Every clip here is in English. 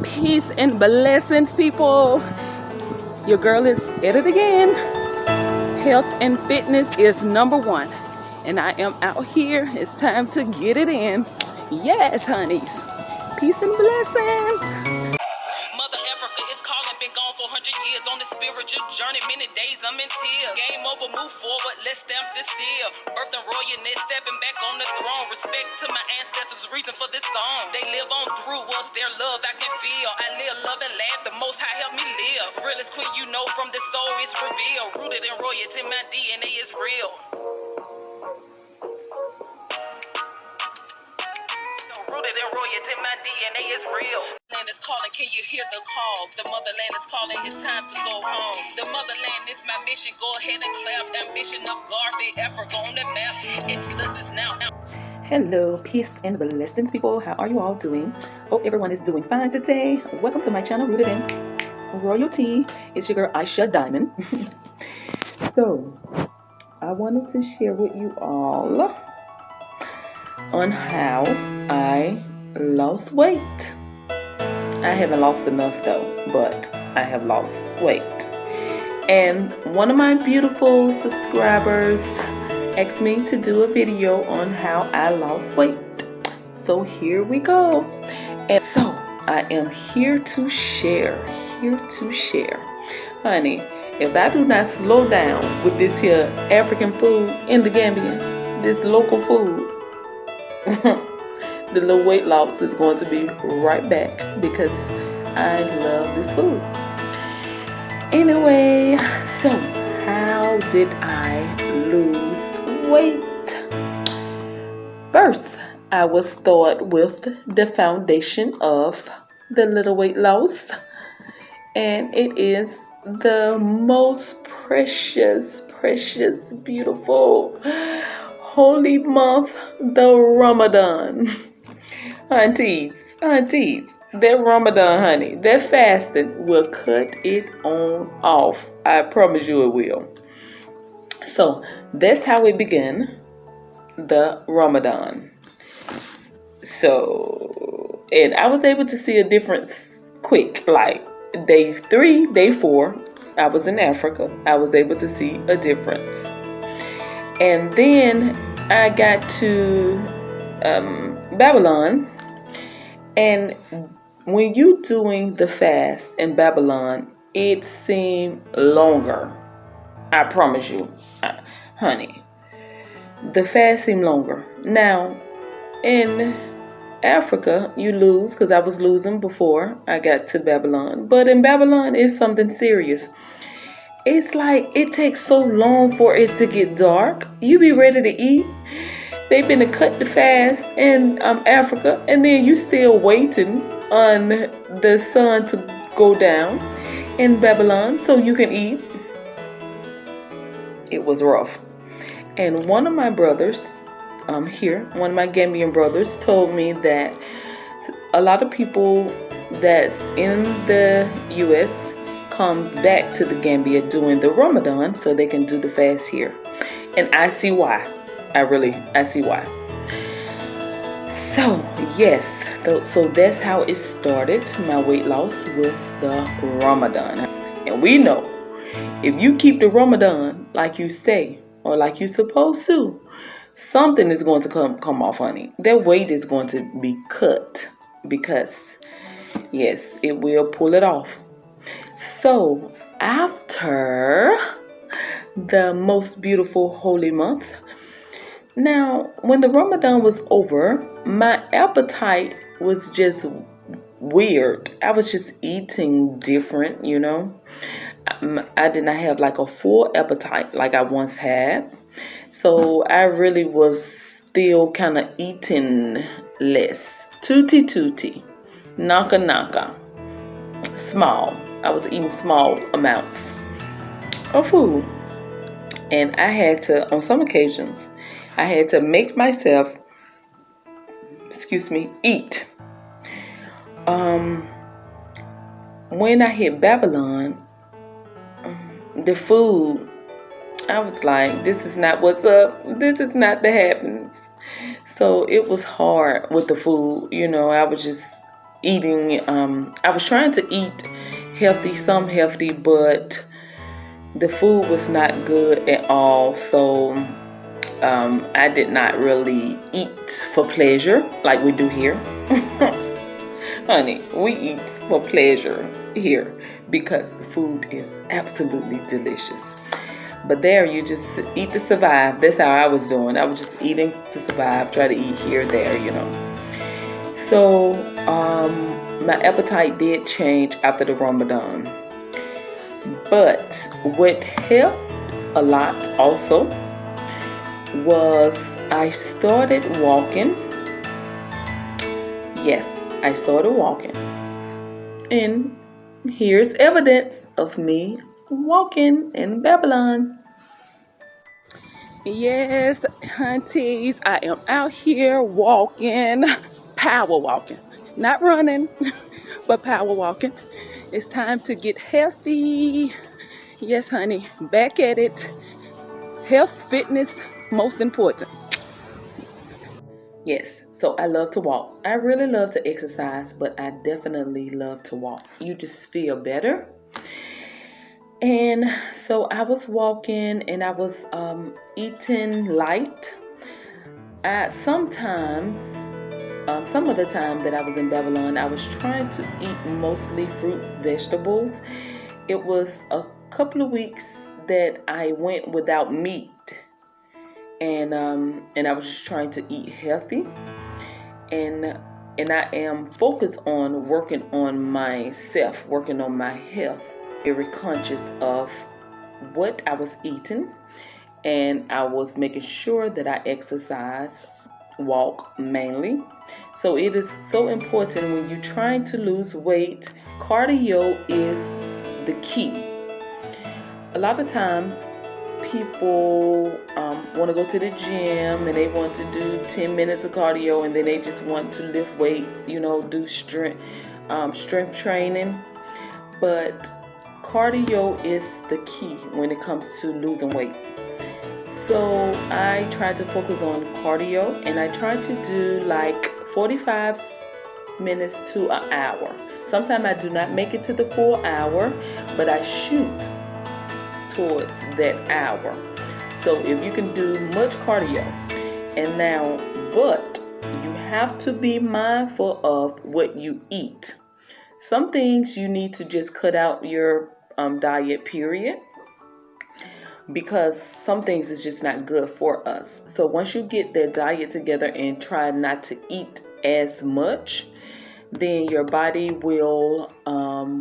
Peace and blessings, people. Your girl is at it again. Health and fitness is number one. And I am out here. It's time to get it in. Yes, honeys. Peace and blessings. Mother Africa, it's calling, been gone for 100 years on the spiritual journey. Many days I'm in tears. Game over, move forward, let's stamp this seal. Birth and royalness, stepping back on the throne. Respect to my ancestors, reason for this song. They live on through us, their love I can feel. I live, love, and laugh, the most high help me live. Realest queen you know from the soul is revealed. Rooted in royalty, my DNA is real. Rooted in royalty, my DNA is real. Land is calling, can you hear the call? The motherland is calling, it's time to go home. The motherland is my mission, go ahead and clap. Ambition of Garvey, Africa on the map. Exodus is now. Hello, peace and blessings, people. How are you all doing? Hope everyone is doing fine today. Welcome to my channel, Rooted in Royalty. It's your girl, Aa-Isha Diamond. So, I wanted to share with you all on how I lost weight. I haven't lost enough though, but I have lost weight. And one of my beautiful subscribers asked me to do a video on how I lost weight. So here we go. And so I am here to share. Honey, if I do not slow down with this here African food in the Gambia, this local food, the little weight loss is going to be right back because I love this food. Anyway, so how did I lose weight? First, I will start with the foundation of the little weight loss, and it is the most precious, beautiful holy month, the Ramadan. Aunties, that Ramadan, honey, that fasting will cut it on off. I promise you it will. So that's how it began, the Ramadan. So, and I was able to see a difference quick, like day 3, day 4, I was in Africa. I was able to see a difference. And then I got to Babylon, and when you doing the fast in Babylon, it seemed longer. I promise you, honey, the fast seemed longer. Now, in Africa, you lose, because I was losing before I got to Babylon. But in Babylon, it's something serious. It's like it takes so long for it to get dark. You be ready to eat. They've been to cut the fast in Africa, and then you still waiting on the sun to go down in Babylon so you can eat. It was rough. And one of my brothers here, one of my Gambian brothers, told me that a lot of people that's in the U.S. comes back to the Gambia during the Ramadan so they can do the fast here. And I see why. I see why. So, yes. So that's how it started, my weight loss with the Ramadan. And we know, if you keep the Ramadan like you stay, or like you're supposed to, something is going to come off, honey. That weight is going to be cut because, yes, it will pull it off. So, after the most beautiful holy month, now, when the Ramadan was over, my appetite was just weird. I was just eating different, you know. I did not have like a full appetite like I once had. So I really was still kind of eating less. Tutti, naka, small. I was eating small amounts of food. And I had to, on some occasions, I had to make myself, eat. When I hit Babylon, the food, I was like, this is not what's up. This is not the happens. So it was hard with the food. You know, I was just eating. I was trying to eat healthy, some healthy, but the food was not good at all. So I did not really eat for pleasure like we do here. Honey, we eat for pleasure here because the food is absolutely delicious. But there, you just eat to survive. That's how I was doing. I was just eating to survive, try to eat here, there. So my appetite did change after the Ramadan. But what helped a lot also was I started walking. Yes, I started walking. And here's evidence of me walking in Babylon. Yes, hunties, I am out here walking, power walking, not running, but power walking. It's time to get healthy. Yes, honey, back at it. Health, fitness, most important. Yes, so I love to walk. I really love to exercise, but I definitely love to walk. You just feel better. And so I was walking and I was eating light. Sometimes, some of the time that I was in Babylon, I was trying to eat mostly fruits, vegetables. It was a couple of weeks that I went without meat. And I was just trying to eat healthy. And I am focused on working on myself, working on my health. Very conscious of what I was eating, and I was making sure that I exercise, walk mainly. So it is so important when you're trying to lose weight. Cardio is the key. A lot of times people want to go to the gym and they want to do 10 minutes of cardio, and then they just want to lift weights, do strength training. But cardio is the key when it comes to losing weight. So I try to focus on cardio, and I try to do like 45 minutes to an hour. Sometimes I do not make it to the full hour, but I shoot towards that hour. So if you can do much cardio, but you have to be mindful of what you eat. Some things you need to just cut out your diet, period, because some things is just not good for us. So once you get that diet together and try not to eat as much, then your body will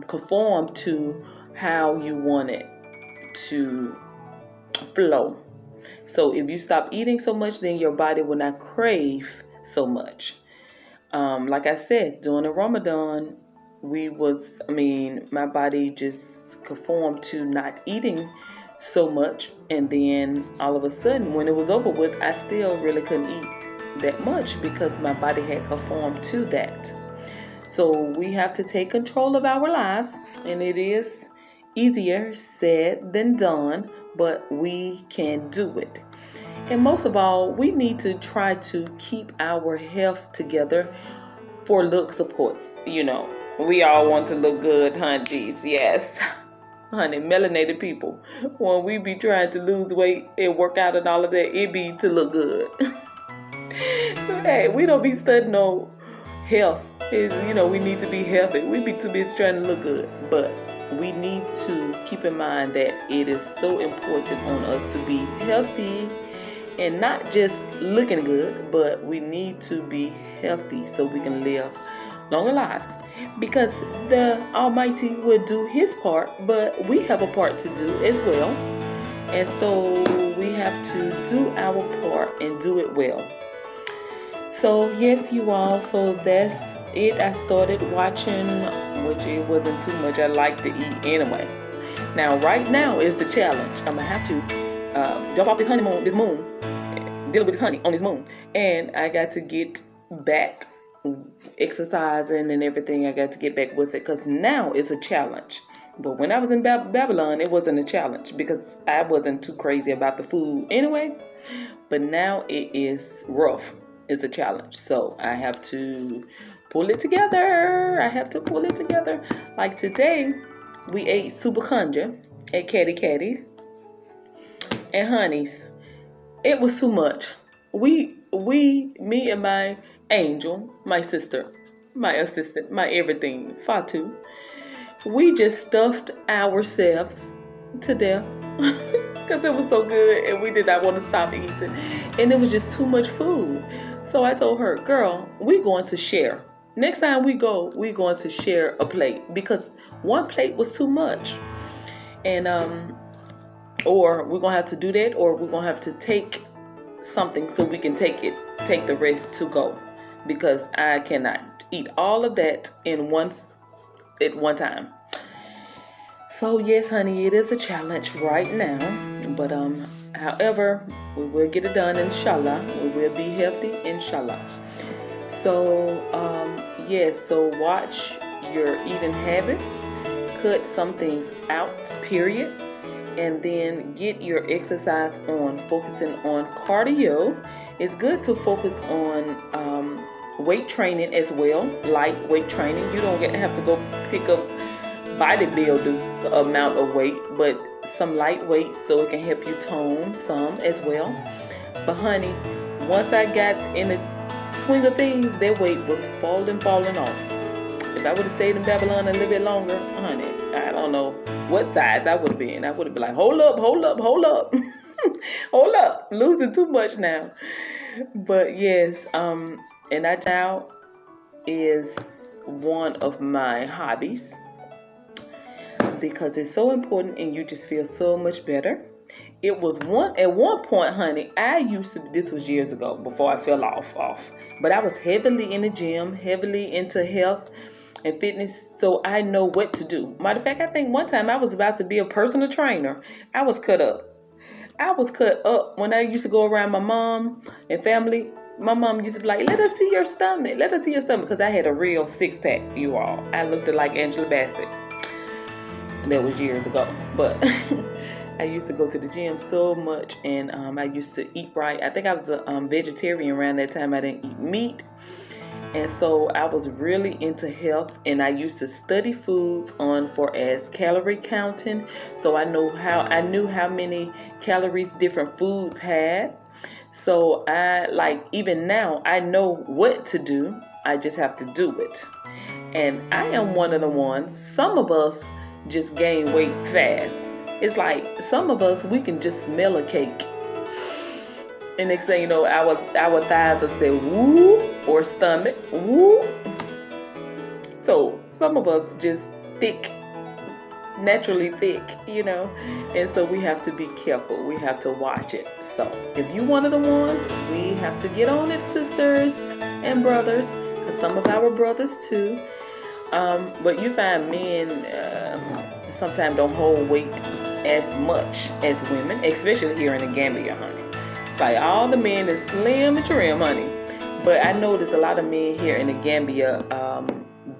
conform to how you want it to flow. So if you stop eating so much, then your body will not crave so much. Like I said, during the Ramadan, my body just conformed to not eating so much, and then all of a sudden when it was over with, I still really couldn't eat that much because my body had conformed to that. So we have to take control of our lives, and it is easier said than done, but we can do it. And most of all, we need to try to keep our health together for looks, of course. We all want to look good, hunties. Yes. Honey, melanated people, when we be trying to lose weight and work out and all of that, it be to look good. Hey, we don't be studying no health. We need to be healthy. We be too busy trying to look good. But we need to keep in mind that it is so important on us to be healthy and not just looking good, but we need to be healthy so we can live longer lives, because the Almighty will do his part, but we have a part to do as well. And so we have to do our part and do it well. So yes, you all, so that's it. I started watching, which it wasn't too much. I like to eat anyway. Now right now is the challenge. I'm gonna have to jump off this moon, dealing with this honey on this moon, and I got to get back exercising and everything. I got to get back with it because now it's a challenge. But when I was in Babylon, it wasn't a challenge because I wasn't too crazy about the food anyway. But now it is rough. It's a challenge. So I have to pull it together. I have to pull it together. Like today, we ate super kanja at Caddy and Honey's. It was too much. Me and my angel, my sister, my assistant, my everything, Fatu, we just stuffed ourselves to death because it was so good and we did not want to stop eating. And it was just too much food. So I told her, girl, we're going to share. Next time we go, we're going to share a plate because one plate was too much. And or we're going to have to do that, or we're going to have to take something so we can take the rest to go, because I cannot eat all of that at one time. So yes, honey, it is a challenge right now, but however, we will get it done, inshallah. We will be healthy, inshallah. So yes, so watch your eating habit, cut some things out, period, and then get your exercise on, focusing on cardio. It's good to focus on weight training as well, light weight training. You don't have to go pick up bodybuilders amount of weight, but some light weights so it can help you tone some as well. But honey, once I got in the swing of things, that weight was falling off. If I would have stayed in Babylon a little bit longer, honey, I don't know what size I would have been. I would have been like, hold up. hold up, losing too much now. But yes, and that now is one of my hobbies, because it's so important and you just feel so much better. It was at one point, honey, I used to, this was years ago before I fell off, but I was heavily in the gym, heavily into health and fitness, so I know what to do. Matter of fact, I think one time I was about to be a personal trainer. I was cut up when I used to go around my mom and family. My mom used to be like, let us see your stomach, because I had a real six-pack, you all. I looked like Angela Bassett. And that was years ago, but I used to go to the gym so much, and I used to eat right. I think I was a vegetarian around that time. I didn't eat meat, and so I was really into health, and I used to study foods for as calorie counting, so I knew how many calories different foods had. So even now, I know what to do. I just have to do it. And I am one of the ones, some of us just gain weight fast. It's like some of us, we can just smell a cake, and next thing you know, our thighs will say woo, or stomach woo. So some of us just naturally thick, and so we have to be careful. We have to watch it. So if you one of the ones, we have to get on it, sisters and brothers, because some of our brothers too. But you find men sometimes don't hold weight as much as women, especially here in the Gambia, honey. It's like all the men is slim and trim, honey. But I notice a lot of men here in the Gambia,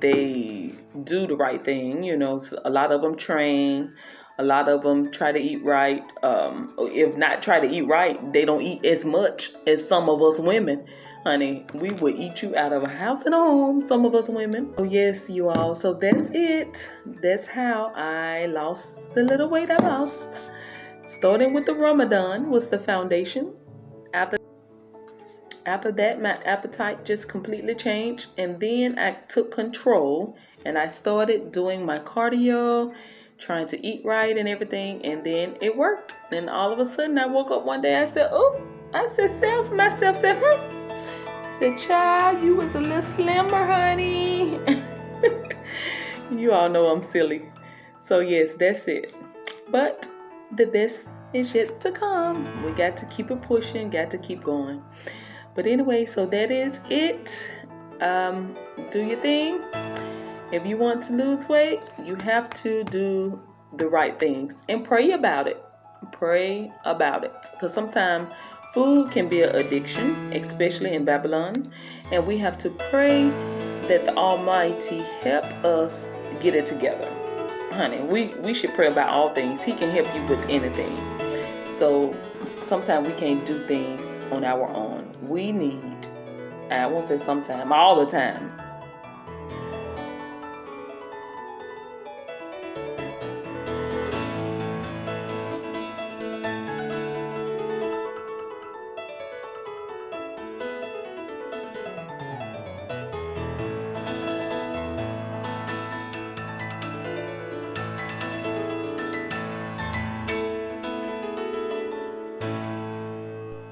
they do the right thing. So a lot of them train. A lot of them try to eat right. If not try to eat right, they don't eat as much as some of us women. Honey, we would eat you out of a house and a home, some of us women. Oh yes, you all. So that's it. That's how I lost the little weight I lost. Starting with the Ramadan was the foundation. After that, my appetite just completely changed. And then I took control and I started doing my cardio, trying to eat right and everything. And then it worked. And all of a sudden I woke up one day, I said, myself said, said, child, you was a little slimmer, honey. You all know I'm silly. So yes, that's it. But the best is yet to come. We got to keep it pushing, got to keep going. But anyway, so that is it. Do your thing. If you want to lose weight, you have to do the right things and pray about it. Because sometimes food can be an addiction, especially in Babylon, and we have to pray that the Almighty help us get it together. Honey, we should pray about all things. He can help you with anything. So sometimes we can't do things on our own. We need, I won't say sometimes, all the time,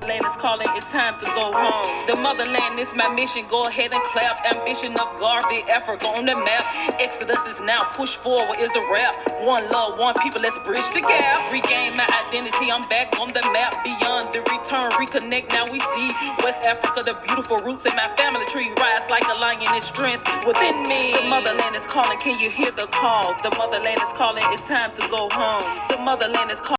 Land is calling, it's time to go home. The motherland is my mission, go ahead and clap. Ambition of Garvey, Africa on the map. Exodus is now, push forward is a rap. One love, one people, let's bridge the gap. Regain my identity, I'm back on the map. Beyond the return, reconnect, now we see West Africa, the beautiful roots in my family tree. Rise like a lion in strength within me. The motherland is calling, can you hear the call? The motherland is calling, it's time to go home. The motherland is calling.